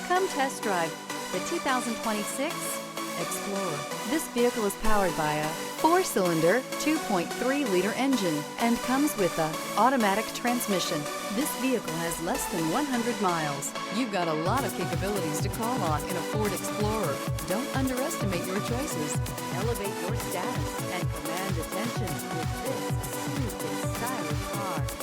Come test drive the 2026 Explorer. This vehicle is powered by a 4-cylinder, 2.3-liter engine and comes with an automatic transmission. This vehicle has less than 100 miles. You've got a lot of capabilities to call on in a Ford Explorer. Don't underestimate your choices. Elevate your status and command attention with this sleek and stylish car.